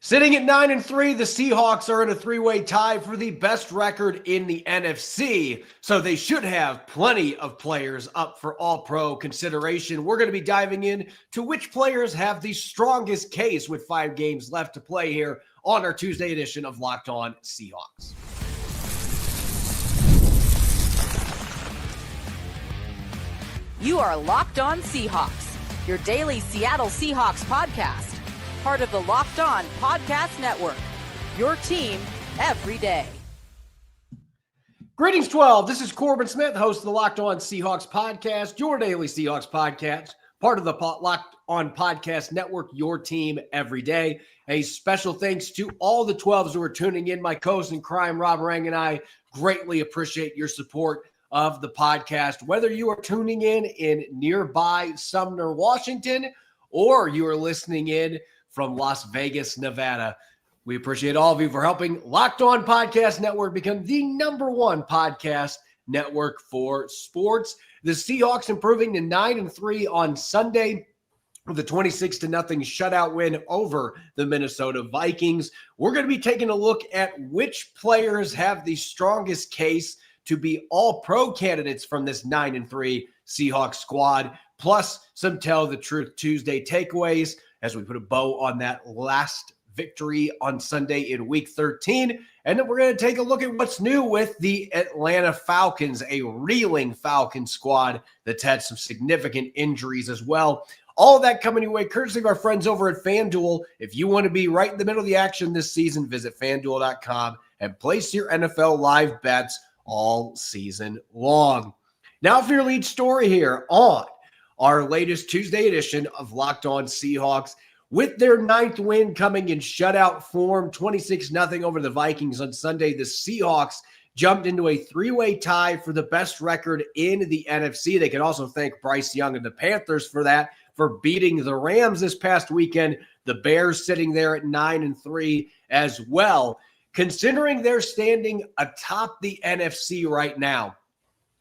Sitting at 9-3, the Seahawks are in a three-way tie for the best record in the NFC, so they should have plenty of players up for All-Pro consideration. We're going to be diving in to which players have the strongest case with 5 games left to play here on our Tuesday edition of Locked On Seahawks. You are Locked On Seahawks, your daily Seattle Seahawks podcast. Part of the Locked On Podcast Network, your team every day. Greetings, 12. This is Corbin Smith, host of the Locked On Seahawks podcast, your daily Seahawks podcast, part of the Locked On Podcast Network, your team every day. A special thanks to all the 12s who are tuning in. My co-host in crime, Rob Rang, and I greatly appreciate your support of the podcast. Whether you are tuning in nearby Sumner, Washington, or you are listening in from Las Vegas, Nevada. We appreciate all of you for helping Locked On Podcast Network become the #1 podcast network for sports. The Seahawks improving to 9-3 on Sunday with a 26-0 shutout win over the Minnesota Vikings. We're going to be taking a look at which players have the strongest case to be All-Pro candidates from this 9-3 Seahawks squad, plus some Tell the Truth Tuesday takeaways as we put a bow on that last victory on Sunday in Week 13. And then we're going to take a look at what's new with the Atlanta Falcons, a reeling Falcons squad that's had some significant injuries as well. All of that coming your way, courtesy of our friends over at FanDuel. If you want to be right in the middle of the action this season, visit FanDuel.com and place your NFL live bets all season long. Now for your lead story here on our latest Tuesday edition of Locked On Seahawks. With their 9th win coming in shutout form, 26-0 over the Vikings on Sunday, the Seahawks jumped into a 3-way tie for the best record in the NFC. They can also thank Bryce Young and the Panthers for that, for beating the Rams this past weekend. The Bears sitting there at 9-3 as well. Considering they're standing atop the NFC right now,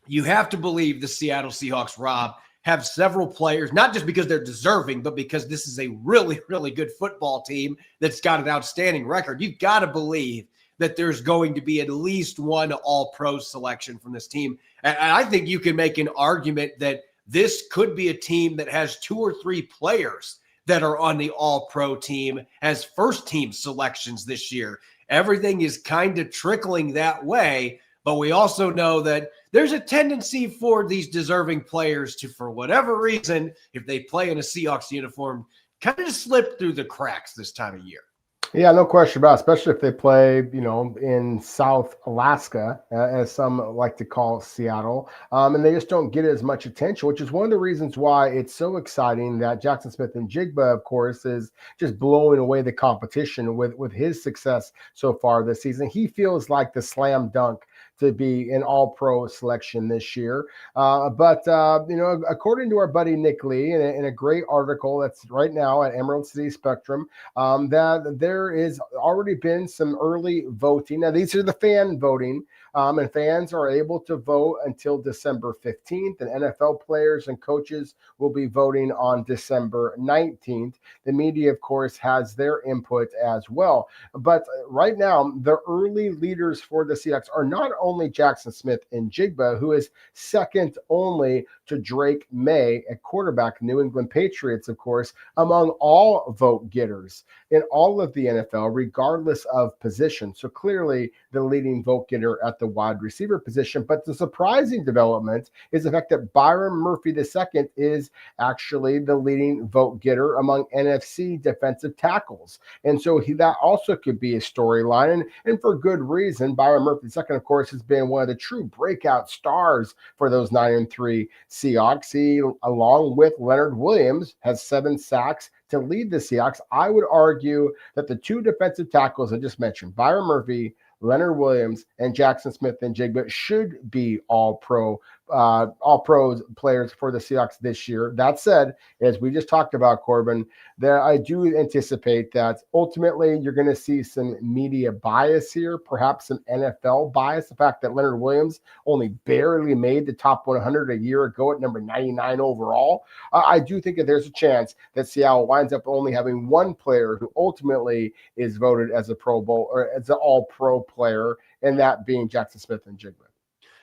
you have to believe the Seattle Seahawks, Rob, have several players, not just because they're deserving, but because this is a really, really good football team that's got an outstanding record. You've got to believe that there's going to be at least one All-Pro selection from this team. And I think you can make an argument that this could be a team that has 2 or 3 players that are on the All-Pro team as first-team selections this year. Everything is kind of trickling that way. But we also know that there's a tendency for these deserving players to, for whatever reason, if they play in a Seahawks uniform, kind of slip through the cracks this time of year. Yeah, no question about it, especially if they play, in South Alaska, as some like to call Seattle, and they just don't get as much attention, which is one of the reasons why it's so exciting that Jackson Smith-Njigba, of course, is just blowing away the competition with his success so far this season. He feels like the slam dunk to be an All-Pro selection this year. But according to our buddy Nick Lee, in a great article that's right now at Emerald City Spectrum, that there is already been some early voting. Now, these are the fan voting, and fans are able to vote until December 15th, and NFL players and coaches will be voting on December 19th. The media, of course, has their input as well. But right now, the early leaders for the Seahawks are not only Jackson Smith-Njigba, who is second only to Drake May at quarterback, New England Patriots, of course, among all vote getters in all of the NFL, regardless of position. So clearly the leading vote getter at the wide receiver position. But the surprising development is the fact that Byron Murphy II is actually the leading vote getter among NFC defensive tackles. And so that also could be a storyline, and for good reason. Byron Murphy II, of course, has been one of the true breakout stars for those 9-3 Seahawks. He, along with Leonard Williams, has 7 sacks to lead the Seahawks. I would argue that the 2 defensive tackles I just mentioned, Byron Murphy, Leonard Williams, and Jackson Smith-Njigba, should be All-Pro All-Pro players for the Seahawks this year. That said, as we just talked about, Corbin, that I do anticipate that ultimately you're going to see some media bias here, perhaps some NFL bias. The fact that Leonard Williams only barely made the top 100 a year ago at number 99 overall. I do think that there's a chance that Seattle winds up only having one player who ultimately is voted as a Pro Bowl or as an All-Pro player, and that being Jackson Smith-Njigba.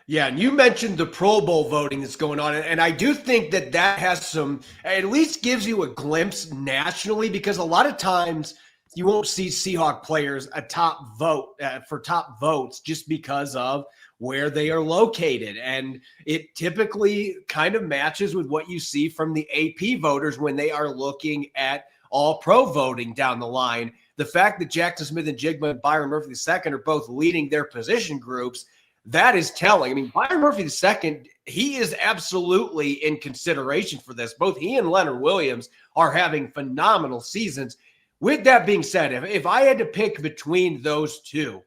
Yeah, and you mentioned the Pro Bowl voting that's going on, and I do think that has some, at least gives you a glimpse nationally, because a lot of times you won't see Seahawk players a top vote for top votes just because of where they are located. And it typically kind of matches with what you see from the AP voters when they are looking at All-Pro voting down the line. The fact that Jackson Smith-Njigba and Byron Murphy II are both leading their position groups, that is telling. I mean, Byron Murphy II, he is absolutely in consideration for this. Both he and Leonard Williams are having phenomenal seasons. With that being said, if I had to pick between those two,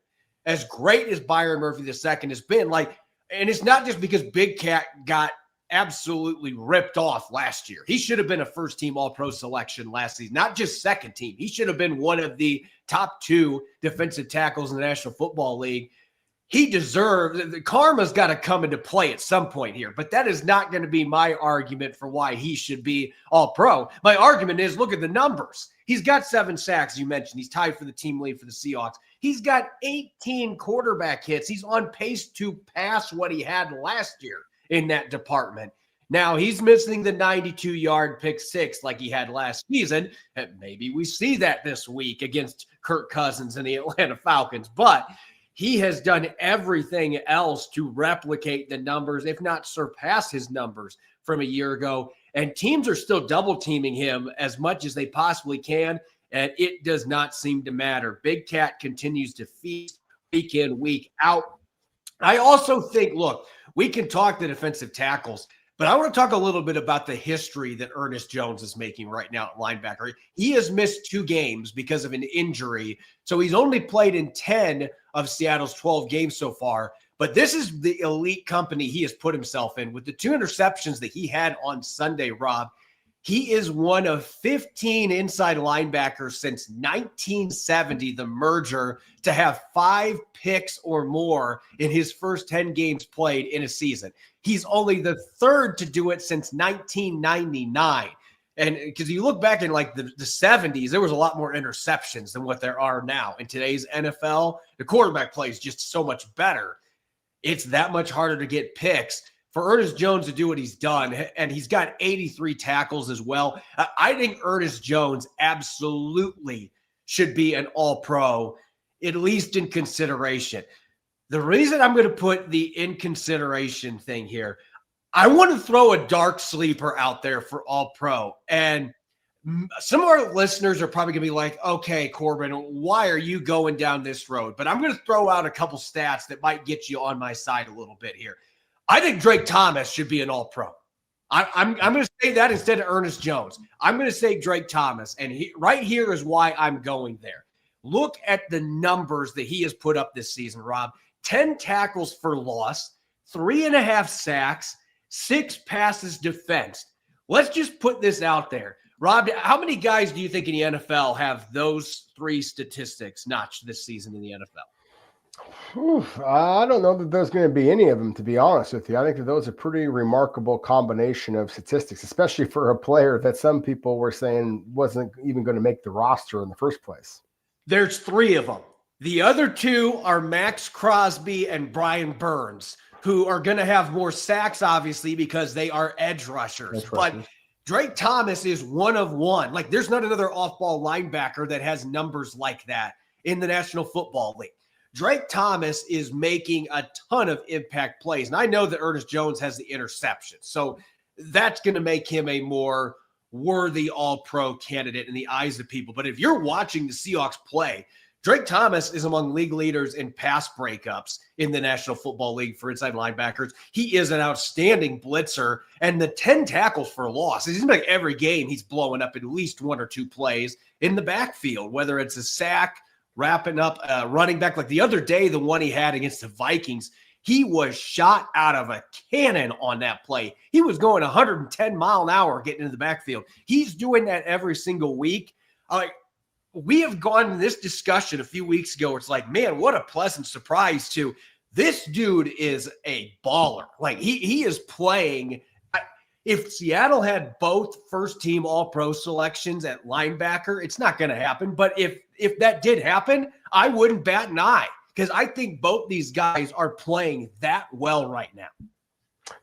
as great as Byron Murphy II has been, and it's not just because Big Cat got absolutely ripped off last year. He should have been a first-team All-Pro selection last season, not just second team. He should have been one of the top 2 defensive tackles in the National Football League. He deserves, the karma's got to come into play at some point here, but that is not going to be my argument for why he should be All-Pro. My argument is, look at the numbers. He's got 7 sacks, you mentioned. He's tied for the team lead for the Seahawks. He's got 18 quarterback hits. He's on pace to pass what he had last year in that department. Now, he's missing the 92-yard pick six like he had last season, and maybe we see that this week against Kirk Cousins and the Atlanta Falcons, but he has done everything else to replicate the numbers, if not surpass his numbers from a year ago. And teams are still double teaming him as much as they possibly can, and it does not seem to matter. Big Cat continues to feast week in, week out. I also think, look, we can talk the defensive tackles, but I want to talk a little bit about the history that Ernest Jones is making right now at linebacker. He has missed 2 games because of an injury, so he's only played in 10 of Seattle's 12 games so far. But this is the elite company he has put himself in. With the 2 interceptions that he had on Sunday, Rob, he is one of 15 inside linebackers since 1970, the merger, to have 5 picks or more in his first 10 games played in a season. He's only the 3rd to do it since 1999. And because you look back in like the 70s, there was a lot more interceptions than what there are now. In today's NFL, the quarterback play is just so much better. It's that much harder to get picks. For Ernest Jones to do what he's done, and he's got 83 tackles as well. I think Ernest Jones absolutely should be an All-Pro, at least in consideration. The reason I'm going to put the in consideration thing here, I want to throw a dark sleeper out there for All-Pro. And some of our listeners are probably going to be like, okay, Corbin, why are you going down this road? But I'm going to throw out a couple stats that might get you on my side a little bit here. I think Drake Thomas should be an All-Pro. I'm going to say that instead of Ernest Jones. I'm going to say Drake Thomas, and right here is why I'm going there. Look at the numbers that he has put up this season, Rob. 10 tackles for loss, 3.5 sacks, 6 passes defensed. Let's just put this out there. Rob, how many guys do you think in the NFL have those 3 statistics notched this season in the NFL? I don't know that there's going to be any of them, to be honest with you. I think that those are pretty remarkable combination of statistics, especially for a player that some people were saying wasn't even going to make the roster in the first place. There's 3 of them. The other 2 are Max Crosby and Brian Burns, who are going to have more sacks, obviously, because they are edge rushers. But Drake Thomas is one of one. Like, there's not another off-ball linebacker that has numbers like that in the National Football League. Drake Thomas is making a ton of impact plays. And I know that Ernest Jones has the interception. So that's going to make him a more worthy All-Pro candidate in the eyes of people. But if you're watching the Seahawks play, Drake Thomas is among league leaders in pass breakups in the National Football League for inside linebackers. He is an outstanding blitzer. And the 10 tackles for loss, it seems like every game he's blowing up at least 1 or 2 plays in the backfield, whether it's a sack, wrapping up running back. Like the other day, the one he had against the Vikings, He was shot out of a cannon on that play. He was going 110 mile an hour getting into the backfield. He's doing that every single week. We have gone in this discussion a few weeks ago. It's like, man, what a pleasant surprise too. This dude is a baller. Like he is playing. If Seattle had both first-team All-Pro selections at linebacker, it's not going to happen. But if that did happen, I wouldn't bat an eye because I think both these guys are playing that well right now.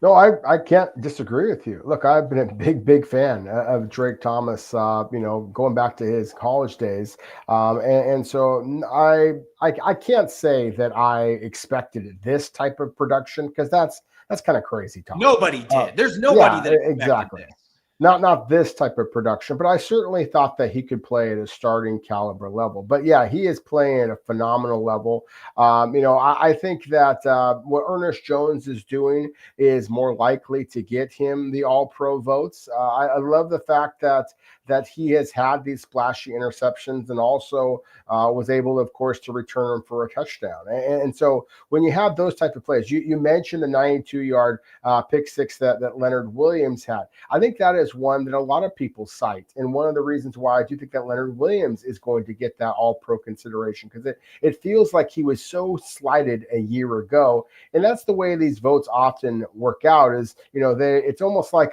No, I can't disagree with you. Look, I've been a big fan of Drake Thomas, going back to his college days. And so I can't say that I expected this type of production because that's kind of crazy talk. Nobody did. There's nobody that exactly. This. Not this type of production, but I certainly thought that he could play at a starting caliber level. But yeah, he is playing at a phenomenal level. I think that what Ernest Jones is doing is more likely to get him the All-Pro votes. I love the fact that he has had these splashy interceptions and also was able, of course, to return them for a touchdown. And so when you have those type of plays, you mentioned the 92-yard pick six that Leonard Williams had. I think that is one that a lot of people cite. And one of the reasons why I do think that Leonard Williams is going to get that All-Pro consideration because it feels like he was so slighted a year ago. And that's the way these votes often work out is, it's almost like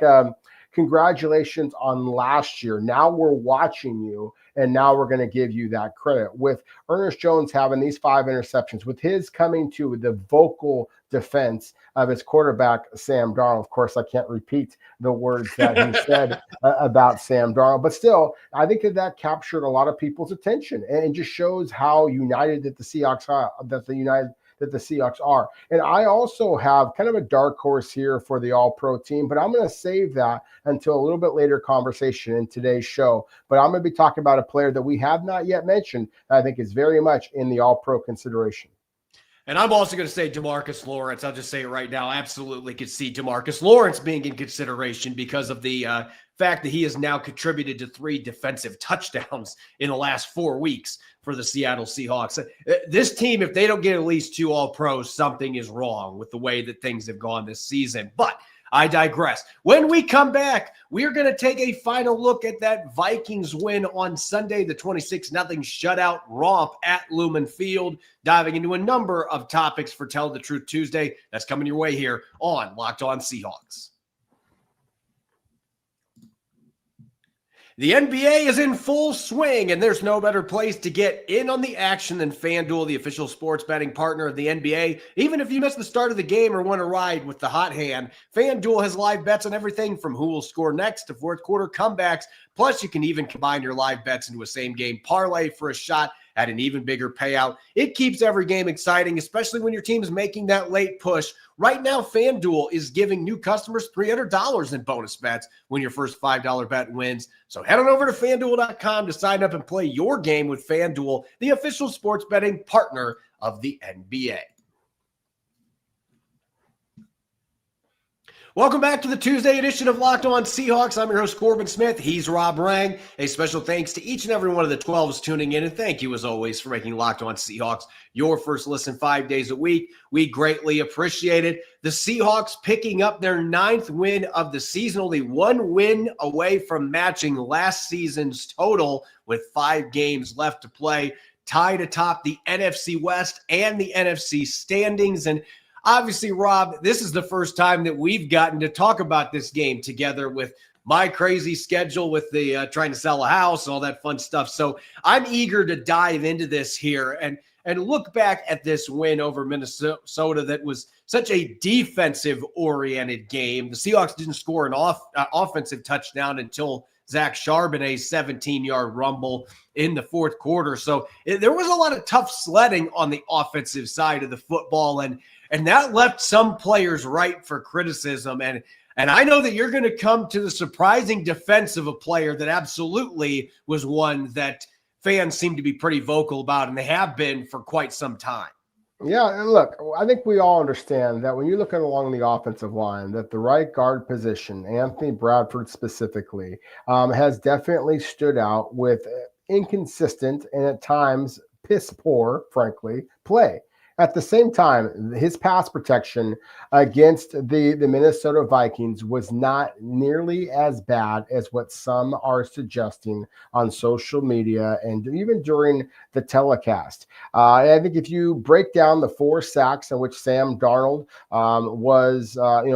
congratulations on last year. Now we're watching you, and now we're going to give you that credit. With Ernest Jones having these 5 interceptions, with his coming to the vocal defense of his quarterback, Sam Darnold. Of course, I can't repeat the words that he said about Sam Darnold, but still, I think that captured a lot of people's attention and just shows how united that the Seahawks are, that the Seahawks are. And I also have kind of a dark horse here for the All-Pro team, but I'm going to save that until a little bit later conversation in today's show. But I'm going to be talking about a player that we have not yet mentioned that I think is very much in the All-Pro consideration. And I'm also going to say DeMarcus Lawrence. I'll just say it right now. I absolutely could see DeMarcus Lawrence being in consideration because of the fact that he has now contributed to 3 defensive touchdowns in the last 4 weeks for the Seattle Seahawks. This team, if they don't get at least 2 All-Pros, something is wrong with the way that things have gone this season. But I digress. When we come back, we are going to take a final look at that Vikings win on Sunday, the 26-0 shutout romp at Lumen Field, diving into a number of topics for Tell the Truth Tuesday. That's coming your way here on Locked On Seahawks. The NBA is in full swing, and there's no better place to get in on the action than FanDuel, the official sports betting partner of the NBA. Even if you miss the start of the game or want to ride with the hot hand, FanDuel has live bets on everything from who will score next to fourth quarter comebacks. Plus, you can even combine your live bets into a same-game parlay for a shot at an even bigger payout. It keeps every game exciting, especially when your team is making that late push. Right now, FanDuel is giving new customers $300 in bonus bets when your first $5 bet wins. So head on over to FanDuel.com to sign up and play your game with FanDuel, the official sports betting partner of the NBA. Welcome back to the Tuesday edition of Locked On Seahawks. I'm your host, Corbin Smith. He's Rob Rang. A special thanks to each and every one of the 12s tuning in. And thank you, as always, for making Locked On Seahawks your first listen 5 days a week. We greatly appreciate it. The Seahawks picking up their 9th win of the season, only 1 win away from matching last season's total with 5 games left to play, tied atop the NFC West and the NFC standings. And obviously, Rob, this is the first time that we've gotten to talk about this game together with my crazy schedule with the trying to sell a house, all that fun stuff. So I'm eager to dive into this here and look back at this win over Minnesota that was such a defensive-oriented game. The Seahawks didn't score an offensive touchdown until Zach Charbonnet's 17-yard rumble in the fourth quarter. So there was a lot of tough sledding on the offensive side of the football, and that left some players ripe for criticism. And I know that you're going to come to the surprising defense of a player that absolutely was one that fans seem to be pretty vocal about, and they have been for quite some time. Yeah, and look, I think we all understand that when you're looking along the offensive line, that the right guard position, Anthony Bradford specifically, has definitely stood out with inconsistent and at times piss poor, frankly, play. At the same time, his pass protection against the Minnesota Vikings was not nearly as bad as what some are suggesting on social media and even during the telecast. I think if you break down the 4 sacks in which Sam Darnold was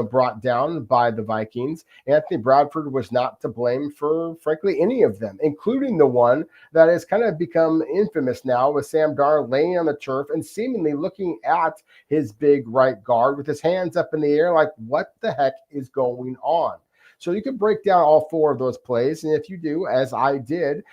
brought down by the Vikings, Anthony Bradford was not to blame for, frankly, any of them, including the one that has kind of become infamous now with Sam Darnold laying on the turf and seemingly looking at his big right guard with his hands up in the air like, what the heck is going on? So you can break down all 4 of those plays. And if you do, as I did,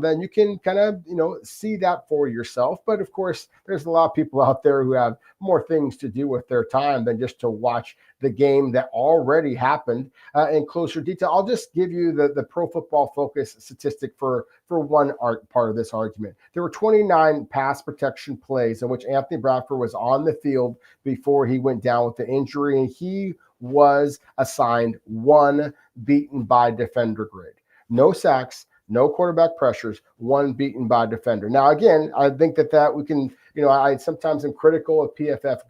then you can kind of, see that for yourself. But of course, there's a lot of people out there who have more things to do with their time than just to watch the game that already happened in closer detail. I'll just give you the Pro Football Focus statistic for one part of this argument. There were 29 pass protection plays in which Anthony Bradford was on the field before he went down with the injury, and he was assigned 1 beaten by defender grade. No sacks, no quarterback pressures, 1 beaten by defender. Now, again, I think that we can, I sometimes am critical of PFF's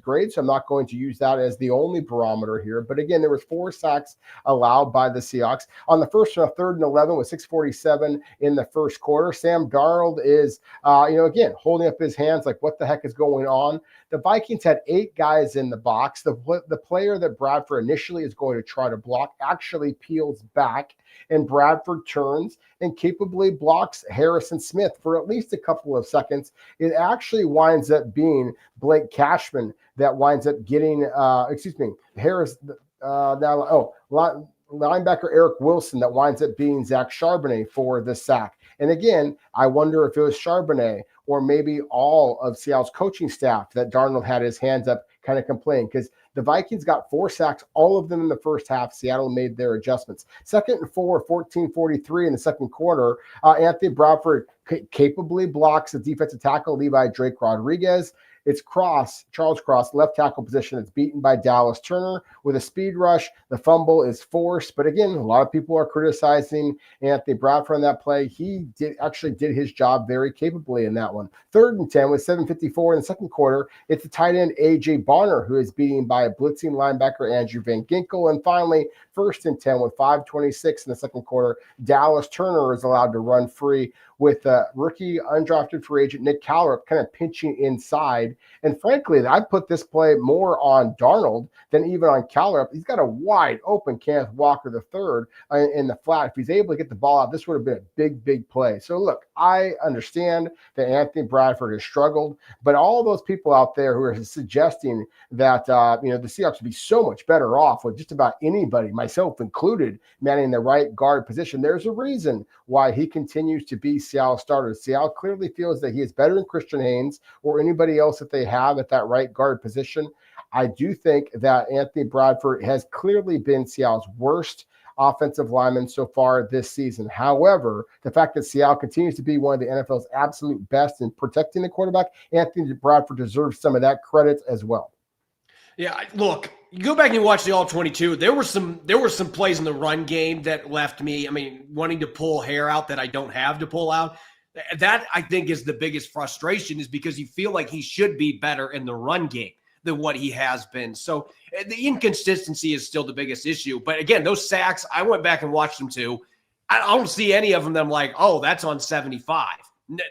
grade, so I'm not going to use that as the only barometer here. But again, there was 4 sacks allowed by the Seahawks. On the first 3rd and 11 with 6:47 in the first quarter, Sam Darnold is, again, holding up his hands like, what the heck is going on? The Vikings had 8 guys in the box. The player that Bradford initially is going to try to block actually peels back, and Bradford turns and capably blocks Harrison Smith for at least a couple of seconds. It actually winds up being Blake Cashman that winds up getting, linebacker Eric Wilson that winds up being Zach Charbonnet for the sack. And again, I wonder if it was Charbonnet or maybe all of Seattle's coaching staff that Darnold had his hands up kind of complaining, because the Vikings got 4 sacks, all of them in the first half. Seattle made their adjustments. 2nd and 4, 14:43 in the second quarter. Anthony Bradford capably blocks the defensive tackle, Levi Drake Rodriguez. It's Charles Cross, left tackle position. It's beaten by Dallas Turner with a speed rush. The fumble is forced. But again, a lot of people are criticizing Anthony Bradford on that play. He actually did his job very capably in that one. 3rd and 10 with 7:54 in the second quarter. It's the tight end A.J. Bonner who is beaten by a blitzing linebacker Andrew Van Ginkel. And finally, 1st and 10 with 5:26 in the second quarter. Dallas Turner is allowed to run free with rookie undrafted free agent Nick Callrup kind of pinching inside. And frankly, I'd put this play more on Darnold than even on Callrup. He's got a wide open Kenneth Walker III in the flat. If he's able to get the ball out, this would have been a big, big play. So look, I understand that Anthony Bradford has struggled, but all those people out there who are suggesting that the Seahawks would be so much better off with just about anybody, myself included, manning the right guard position, there's a reason why he continues to be Seattle starter. Seattle clearly feels that he is better than Christian Haynes or anybody else that they have at that right guard position. I do think that Anthony Bradford has clearly been Seattle's worst offensive lineman so far this season. However, the fact that Seattle continues to be one of the NFL's absolute best in protecting the quarterback, Anthony Bradford deserves some of that credit as well. Yeah, look, you go back and watch the All-22. There were some plays in the run game that left me, wanting to pull hair out that I don't have to pull out. That, I think, is the biggest frustration, is because you feel like he should be better in the run game than what he has been. So the inconsistency is still the biggest issue. But again, those sacks, I went back and watched them too. I don't see any of them that I'm like, oh, that's on 75.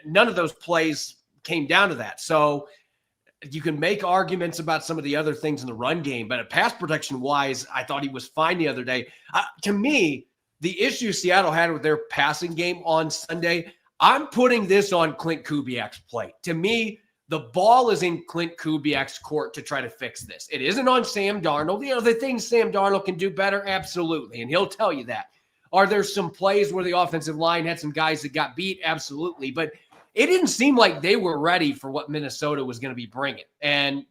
None of those plays came down to that. So you can make arguments about some of the other things in the run game, but pass protection wise, I thought he was fine the other day. To me, the issue Seattle had with their passing game on Sunday, I'm putting this on Clint Kubiak's plate. To me, the ball is in Clint Kubiak's court to try to fix this. It isn't on Sam Darnold. The things Sam Darnold can do better, absolutely, and he'll tell you that. Are there some plays where the offensive line had some guys that got beat? Absolutely, but it didn't seem like they were ready for what Minnesota was going to be bringing. And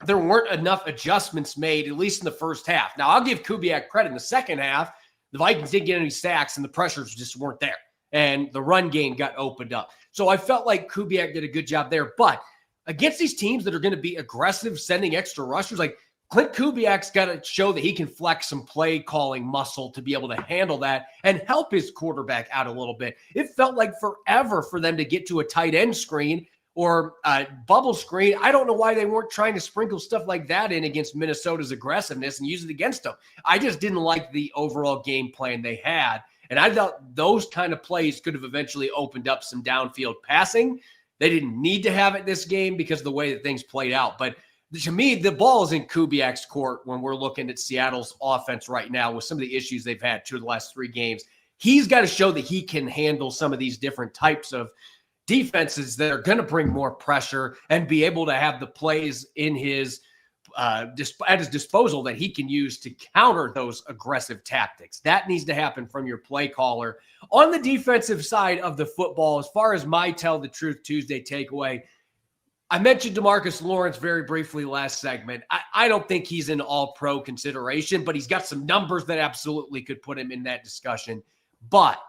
there weren't enough adjustments made, at least in the first half. Now, I'll give Kubiak credit in the second half. The Vikings didn't get any sacks, and the pressures just weren't there. And the run game got opened up. So I felt like Kubiak did a good job there. But against these teams that are going to be aggressive, sending extra rushers, like Clint Kubiak's got to show that he can flex some play calling muscle to be able to handle that and help his quarterback out a little bit. It felt like forever for them to get to a tight end screen or bubble screen. I don't know why they weren't trying to sprinkle stuff like that in against Minnesota's aggressiveness and use it against them. I just didn't like the overall game plan they had. And I thought those kind of plays could have eventually opened up some downfield passing. They didn't need to have it this game because of the way that things played out. But to me, the ball is in Kubiak's court when we're looking at Seattle's offense right now with some of the issues they've had 2 of the last 3 games. He's got to show that he can handle some of these different types of defenses that are going to bring more pressure and be able to have the plays in his at his disposal that he can use to counter those aggressive tactics. That needs to happen from your play caller. On the defensive side of the football, as far as my Tell the Truth Tuesday takeaway, I mentioned DeMarcus Lawrence very briefly last segment. I don't think he's an all-pro consideration, but he's got some numbers that absolutely could put him in that discussion. But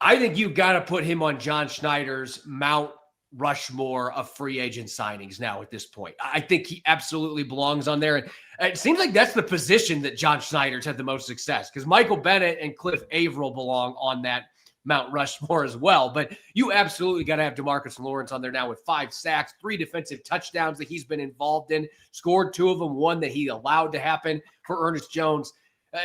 I think you've got to put him on John Schneider's Mount Rushmore of free agent signings now at this point. I think he absolutely belongs on there. And it seems like that's the position that John Schneider's had the most success, because Michael Bennett and Cliff Averill belong on that Mount Rushmore as well. But you absolutely got to have DeMarcus Lawrence on there now with 5 sacks, 3 defensive touchdowns that he's been involved in, scored 2 of them, 1 that he allowed to happen for Ernest Jones.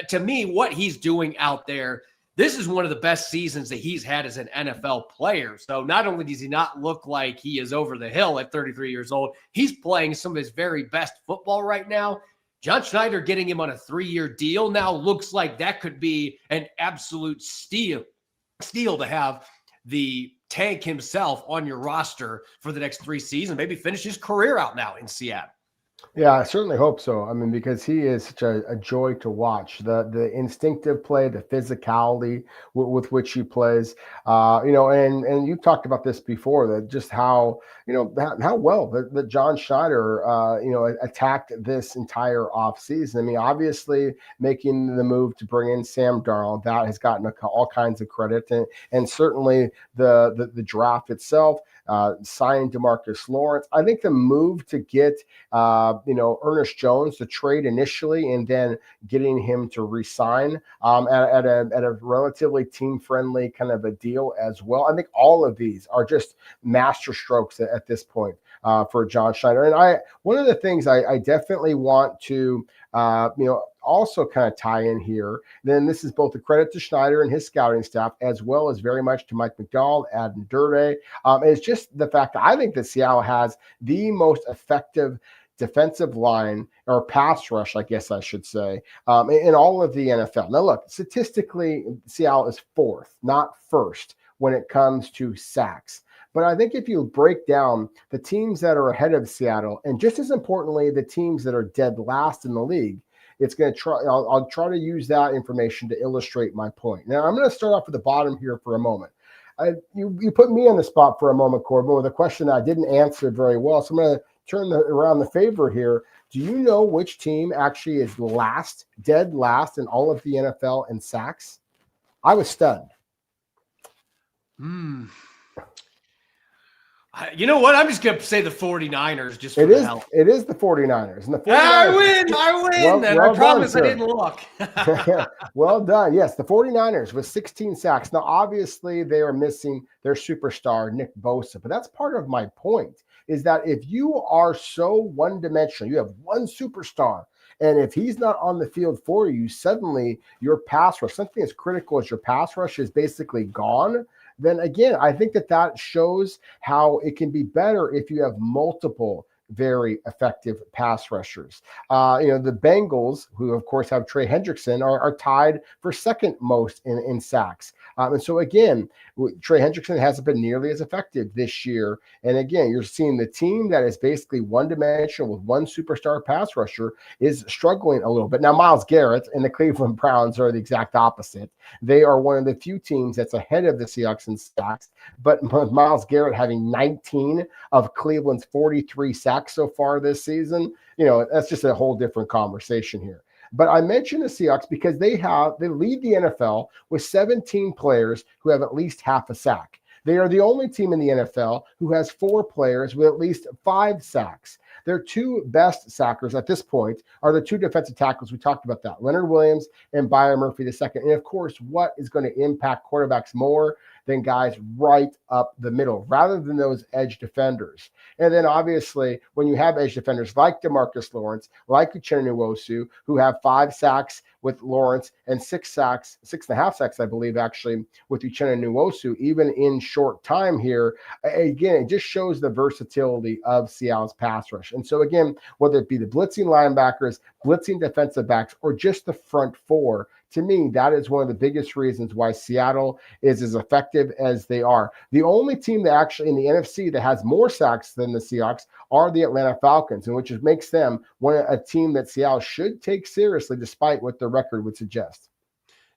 To me, what he's doing out there, this is one of the best seasons that he's had as an NFL player. So not only does he not look like he is over the hill at 33 years old, he's playing some of his very best football right now. John Schneider getting him on a 3-year deal now looks like that could be an absolute steal to have the tank himself on your roster for the next 3 seasons, maybe finish his career out now in Seattle. Yeah, I certainly hope so. I mean, because he is such a joy to watch. The instinctive play, the physicality with which he plays. And you talked about this before, that just how well that John Schneider attacked this entire offseason. I mean, obviously making the move to bring in Sam Darnold, that has gotten all kinds of credit, and certainly the draft itself. Signing DeMarcus Lawrence. I think the move to get Ernest Jones, the trade initially, and then getting him to re-sign at a relatively team-friendly kind of a deal as well. I think all of these are just master strokes at this point for John Schneider. And one of the things I definitely want to also kind of tie in here, then this is both a credit to Schneider and his scouting staff, as well as very much to Mike McDonald, Adam Durde. It's just the fact that I think that Seattle has the most effective defensive line, or pass rush, I guess I should say, in all of the NFL. Now, look, statistically, Seattle is 4th, not 1st, when it comes to sacks. But I think if you break down the teams that are ahead of Seattle, and just as importantly, the teams that are dead last in the league, I'll try to use that information to illustrate my point. Now, I'm going to start off at the bottom here for a moment. You put me on the spot for a moment, Corbin, with a question that I didn't answer very well. So I'm going to turn around the favor here. Do you know which team actually is dead last in all of the NFL in sacks? I was stunned. You know what? I'm just going to say the 49ers just for the hell. It is the 49ers. And the 49ers, I win. And I promise I didn't look. Well done. Yes, the 49ers with 16 sacks. Now, obviously, they are missing their superstar, Nick Bosa. But that's part of my point, is that if you are so one-dimensional, you have one superstar, and if he's not on the field for you, suddenly your pass rush, something as critical as your pass rush, is basically gone. Then again, I think that shows how it can be better if you have multiple very effective pass rushers. The Bengals, who of course have Trey Hendrickson, are tied for second most in sacks. And so again, Trey Hendrickson hasn't been nearly as effective this year. And again, you're seeing the team that is basically one-dimensional with one superstar pass rusher is struggling a little bit. Now, Myles Garrett and the Cleveland Browns are the exact opposite. They are one of the few teams that's ahead of the Seahawks in sacks, but Myles Garrett having 19 of Cleveland's 43 sacks so far this season, that's just a whole different conversation here. But I mention the Seahawks because they lead the NFL with 17 players who have at least half a sack. They are the only team in the NFL who has 4 players with at least 5 sacks. Their 2 best sackers at this point are the 2 defensive tackles. We talked about that, Leonard Williams and Byron Murphy II. And of course, what is going to impact quarterbacks more than guys right up the middle, rather than those edge defenders. And then obviously, when you have edge defenders like DeMarcus Lawrence, like Uchenna Nwosu, who have 5 sacks with Lawrence and 6.5 sacks, I believe, actually, with Uchenna Nwosu, even in short time here, again, it just shows the versatility of Seattle's pass rush. And so again, whether it be the blitzing linebackers, blitzing defensive backs, or just the front four, to me, that is one of the biggest reasons why Seattle is as effective as they are. The only team that actually in the NFC that has more sacks than the Seahawks are the Atlanta Falcons, and which makes them a team that Seattle should take seriously, despite what the record would suggest.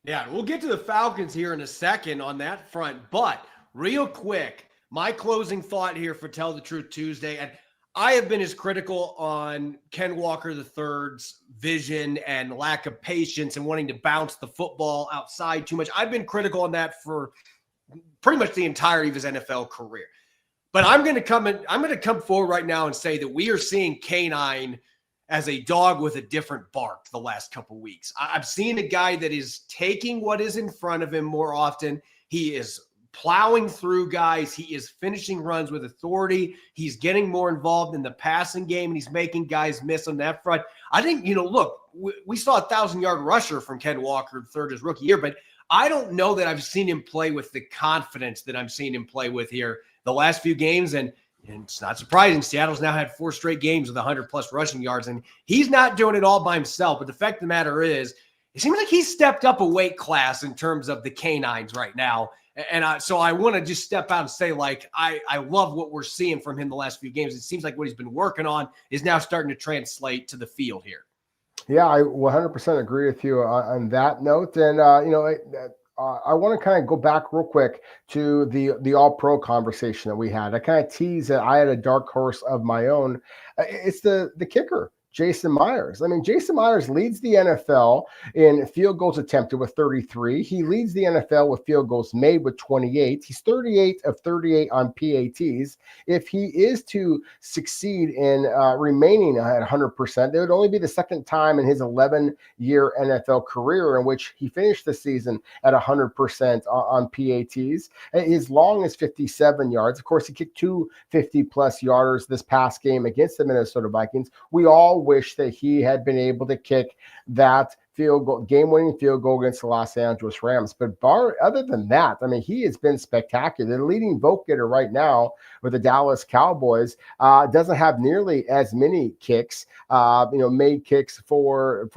Yeah, we'll get to the Falcons here in a second on that front, but real quick, my closing thought here for Tell the Truth Tuesday, and I have been as critical on Ken Walker III's vision and lack of patience and wanting to bounce the football outside too much. I've been critical on that for pretty much the entirety of his NFL career. But I'm going to come forward right now and say that we are seeing K9 as a dog with a different bark the last couple of weeks. I've seen a guy that is taking what is in front of him more often. He is plowing through guys. He is finishing runs with authority. He's getting more involved in the passing game, and he's making guys miss on that front. I think, look, we saw a 1,000-yard rusher from Ken Walker III his rookie year, but I don't know that I've seen him play with the confidence that I'm seeing him play with here the last few games. And it's not surprising. Seattle's now had 4 straight games with 100-plus rushing yards, and he's not doing it all by himself. But the fact of the matter is, it seems like he's stepped up a weight class in terms of the canines right now. And so I want to just step out and say, like, I love what we're seeing from him the last few games. It seems like what he's been working on is now starting to translate to the field here. Yeah, I 100% agree with you on that note. And, I want to kind of go back real quick to the All-Pro conversation that we had. I kind of teased that I had a dark horse of my own. It's the kicker, Jason Myers. I mean, Jason Myers leads the NFL in field goals attempted with 33. He leads the NFL with field goals made with 28. He's 38 of 38 on PATs. If he is to succeed in remaining at 100%, it would only be the second time in his 11-year NFL career in which he finished the season at 100% on PATs. His long is 57 yards. Of course, he kicked 2 50-plus yarders this past game against the Minnesota Vikings. We all wish that he had been able to kick that field goal, game-winning field goal against the Los Angeles Rams. But other than that, I mean, he has been spectacular. The leading vote getter right now with the Dallas Cowboys doesn't have nearly as many kicks, made kicks for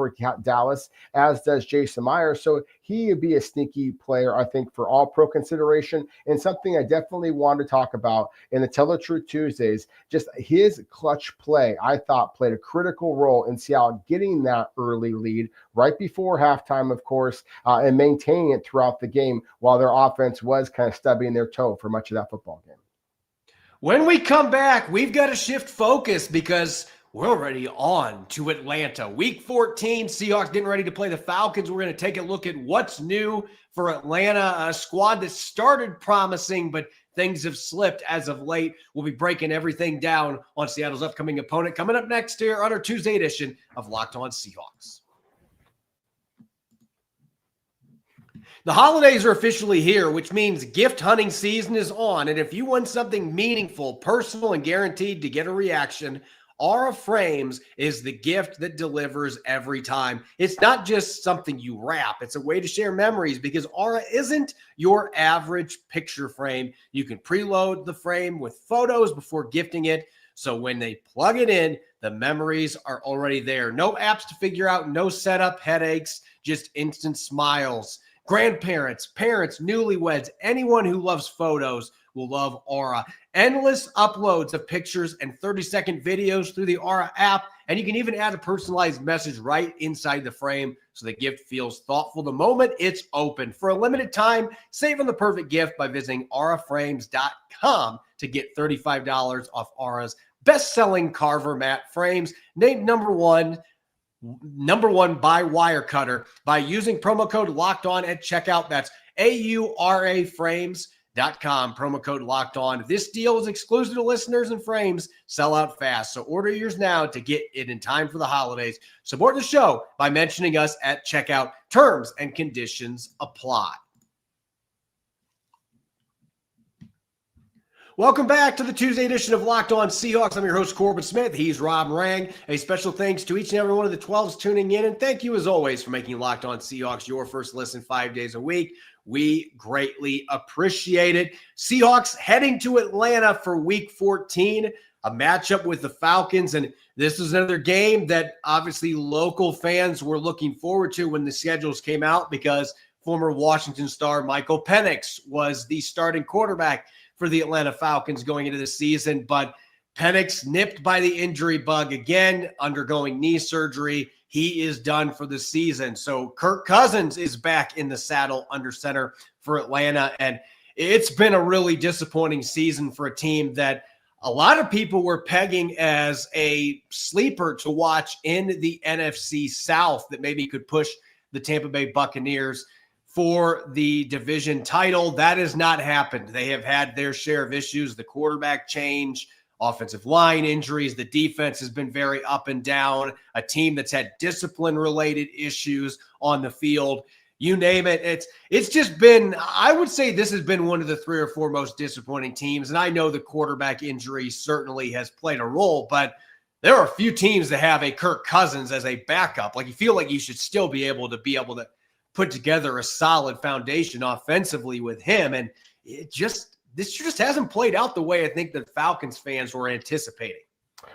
Dallas as does Jason Myers. So he would be a sneaky player, I think, for All-Pro consideration, and something I definitely want to talk about in the Tell the Truth Tuesdays. Just his clutch play, I thought, played a critical role in Seattle getting that early lead right before halftime, of course, and maintaining it throughout the game while their offense was kind of stubbing their toe for much of that football game. When we come back, we've got to shift focus because we're already on to Atlanta. Week 14, Seahawks getting ready to play the Falcons. We're going to take a look at what's new for Atlanta, a squad that started promising, but things have slipped as of late. We'll be breaking everything down on Seattle's upcoming opponent coming up next here on our Tuesday edition of Locked On Seahawks. The holidays are officially here, which means gift hunting season is on. And if you want something meaningful, personal, and guaranteed to get a reaction, Aura Frames is the gift that delivers every time. It's not just something you wrap. It's a way to share memories because Aura isn't your average picture frame. You can preload the frame with photos before gifting it. So when they plug it in, the memories are already there. No apps to figure out, no setup headaches, just instant smiles. Grandparents, parents, newlyweds, anyone who loves photos will love Aura. Endless uploads of pictures and 30-second videos through the Aura app, and you can even add a personalized message right inside the frame so the gift feels thoughtful the moment it's open. For a limited time, save on the perfect gift by visiting auraframes.com to get $35 off Aura's best-selling Carver matte frames, named number one by Wirecutter by using promo code Locked On at checkout. That's auraframes.com, promo code Locked On. This deal is exclusive to listeners and frames sell out fast. So order yours now to get it in time for the holidays. Support the show by mentioning us at checkout. Terms and conditions apply. Welcome back to the Tuesday edition of Locked On Seahawks. I'm your host, Corbin Smith. He's Rob Rang. A special thanks to each and every one of the 12s tuning in. And thank you, as always, for making Locked On Seahawks your first listen 5 days a week. We greatly appreciate it. Seahawks heading to Atlanta for Week 14, a matchup with the Falcons. And this is another game that obviously local fans were looking forward to when the schedules came out, because former Washington star Michael Penix was the starting quarterback for the Atlanta Falcons going into the season. But Penix nipped by the injury bug again, undergoing knee surgery. He is done for the season. So Kirk Cousins is back in the saddle under center for Atlanta. And it's been a really disappointing season for a team that a lot of people were pegging as a sleeper to watch in the NFC South that maybe could push the Tampa Bay Buccaneers for the division title. That has not happened. They have had their share of issues, the quarterback change, offensive line injuries. The defense has been very up and down, a team that's had discipline-related issues on the field. You name it. It's just been, I would say this has been one of the 3 or 4 most disappointing teams. And I know the quarterback injury certainly has played a role, but there are a few teams that have a Kirk Cousins as a backup. Like, you feel like you should still be able to put together a solid foundation offensively with him. And this just hasn't played out the way I think the Falcons fans were anticipating.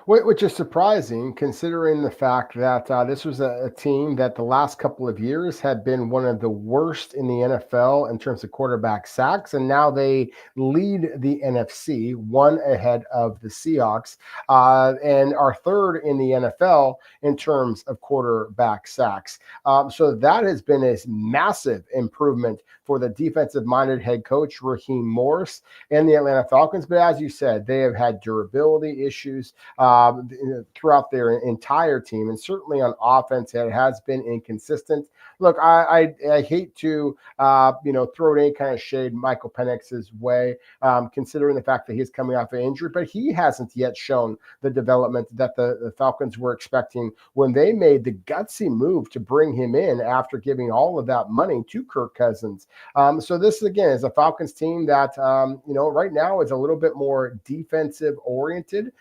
Which is surprising, considering the fact that this was a team that the last couple of years had been one of the worst in the NFL in terms of quarterback sacks, and now they lead the NFC, one ahead of the Seahawks, and are third in the NFL in terms of quarterback sacks. So that has been a massive improvement for the defensive-minded head coach, Raheem Morris, and the Atlanta Falcons. But as you said, they have had durability issues throughout their entire team, and certainly on offense, it has been inconsistent. Look, I hate to throw any kind of shade Michael Penix's way, considering the fact that he's coming off an injury, but he hasn't yet shown the development that the Falcons were expecting when they made the gutsy move to bring him in after giving all of that money to Kirk Cousins. So this, again, is a Falcons team that, right now is a little bit more defensive oriented,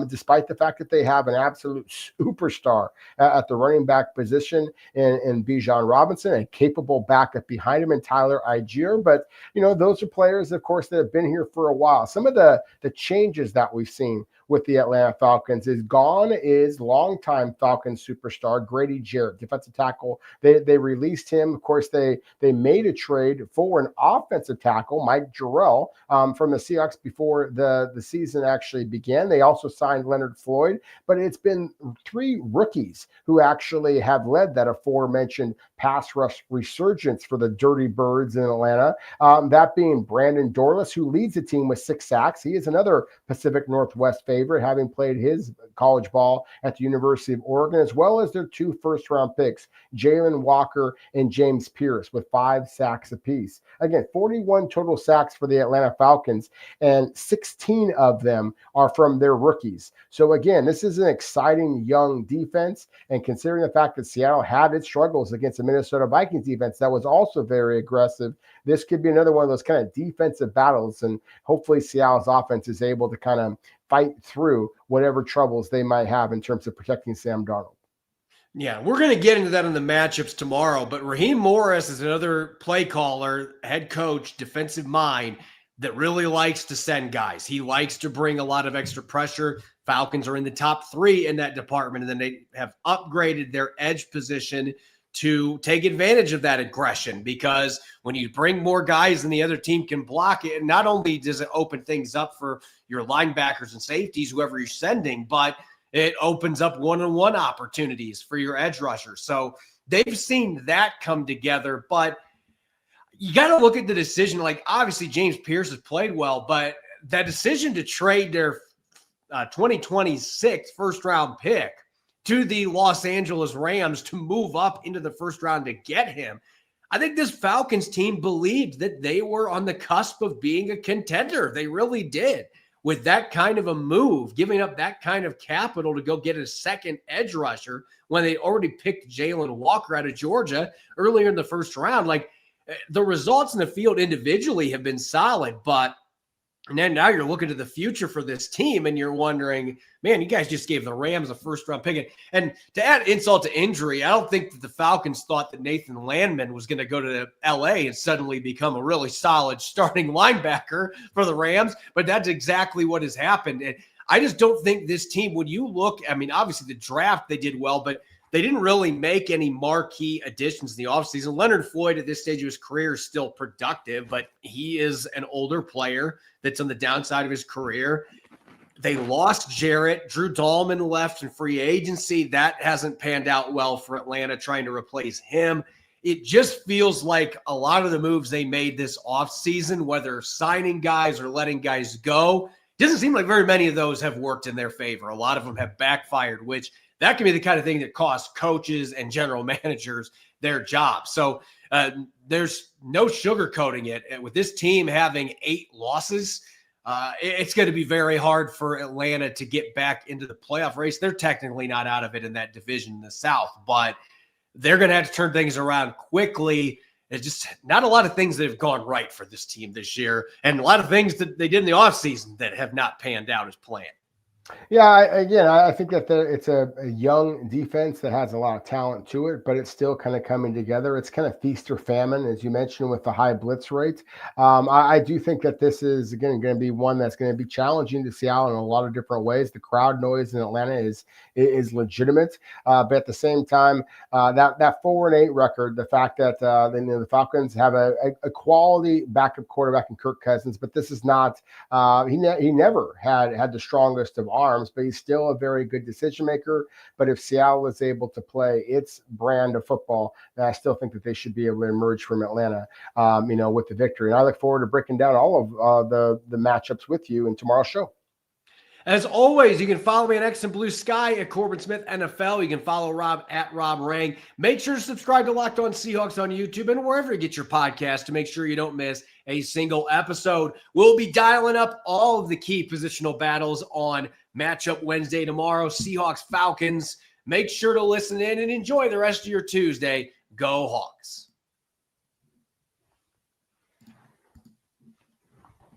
despite the fact that they have an absolute superstar at the running back position in Bijan Robinson, a capable backup behind him in Tyler Algier. But, those are players, of course, that have been here for a while. Some of the changes that we've seen with the Atlanta Falcons is longtime Falcons superstar Grady Jarrett, defensive tackle. They released him. Of course, they made a trade for an offensive tackle, Mike Jarrell, from the Seahawks before the season actually began. They also signed Leonard Floyd, but it's been 3 rookies who actually have led that aforementioned pass rush resurgence for the Dirty Birds in Atlanta. That being Brandon Dorlus, who leads the team with 6 sacks. He is another Pacific Northwest favorite, having played his college ball at the University of Oregon, as well as their 2 first-round picks, Jalen Walker and James Pierce, with 5 sacks apiece. Again, 41 total sacks for the Atlanta Falcons, and 16 of them are from their rookies. So again, this is an exciting young defense, and considering the fact that Seattle had its struggles against the Minnesota Vikings defense that was also very aggressive, this could be another one of those kind of defensive battles, and hopefully Seattle's offense is able to kind of fight through whatever troubles they might have in terms of protecting Sam Darnold. Yeah, we're going to get into that in the matchups tomorrow, but Raheem Morris is another play caller, head coach, defensive mind that really likes to send guys. He likes to bring a lot of extra pressure. Falcons are in the top 3 in that department, and then they have upgraded their edge position to take advantage of that aggression, because when you bring more guys and the other team can block it, not only does it open things up for your linebackers and safeties, whoever you're sending, but it opens up one-on-one opportunities for your edge rushers. So they've seen that come together, but you got to look at the decision. Like, obviously James Pierce has played well, but that decision to trade their 2026 first-round pick to the Los Angeles Rams to move up into the first round to get him, I think this Falcons team believed that they were on the cusp of being a contender. They really did. With that kind of a move, giving up that kind of capital to go get a second edge rusher when they already picked Jalen Walker out of Georgia earlier in the first round. Like, the results in the field individually have been solid, but And then now you're looking to the future for this team and you're wondering, man, you guys just gave the Rams a first-round pick. And to add insult to injury, I don't think that the Falcons thought that Nathan Landman was going to go to L.A. and suddenly become a really solid starting linebacker for the Rams, but that's exactly what has happened. And I just don't think this team, when you look, I mean, obviously the draft, they did well, but they didn't really make any marquee additions in the offseason. Leonard Floyd at this stage of his career is still productive, but he is an older player that's on the downside of his career. They lost Jarrett. Drew Dahlman left in free agency. That hasn't panned out well for Atlanta, trying to replace him. It just feels like a lot of the moves they made this offseason, whether signing guys or letting guys go, doesn't seem like very many of those have worked in their favor. A lot of them have backfired, which that can be the kind of thing that costs coaches and general managers their jobs. So there's no sugarcoating it. And with this team having 8 losses, it's going to be very hard for Atlanta to get back into the playoff race. They're technically not out of it in that division in the South, but they're going to have to turn things around quickly. It's just not a lot of things that have gone right for this team this year, and a lot of things that they did in the offseason that have not panned out as planned. Yeah, I think that it's a young defense that has a lot of talent to it, but it's still kind of coming together. It's kind of feast or famine, as you mentioned, with the high blitz rate. I do think that this is, again, going to be one that's going to be challenging to Seattle in a lot of different ways. The crowd noise in Atlanta is legitimate, but at the same time, that 4-8 record, the fact that the Falcons have a quality backup quarterback in Kirk Cousins, but this is not he never had the strongest of arms, but he's still a very good decision maker. But if Seattle is able to play its brand of football, then I still think that they should be able to emerge from Atlanta, with the victory. And I look forward to breaking down all of the matchups with you in tomorrow's show. As always, you can follow me on X and Blue Sky at Corbin Smith NFL. You can follow Rob at Rob Rang. Make sure to subscribe to Locked On Seahawks on YouTube and wherever you get your podcast to make sure you don't miss a single episode. We'll be dialing up all of the key positional battles on Matchup Wednesday tomorrow, Seahawks Falcons. Make sure to listen in and enjoy the rest of your Tuesday. Go Hawks.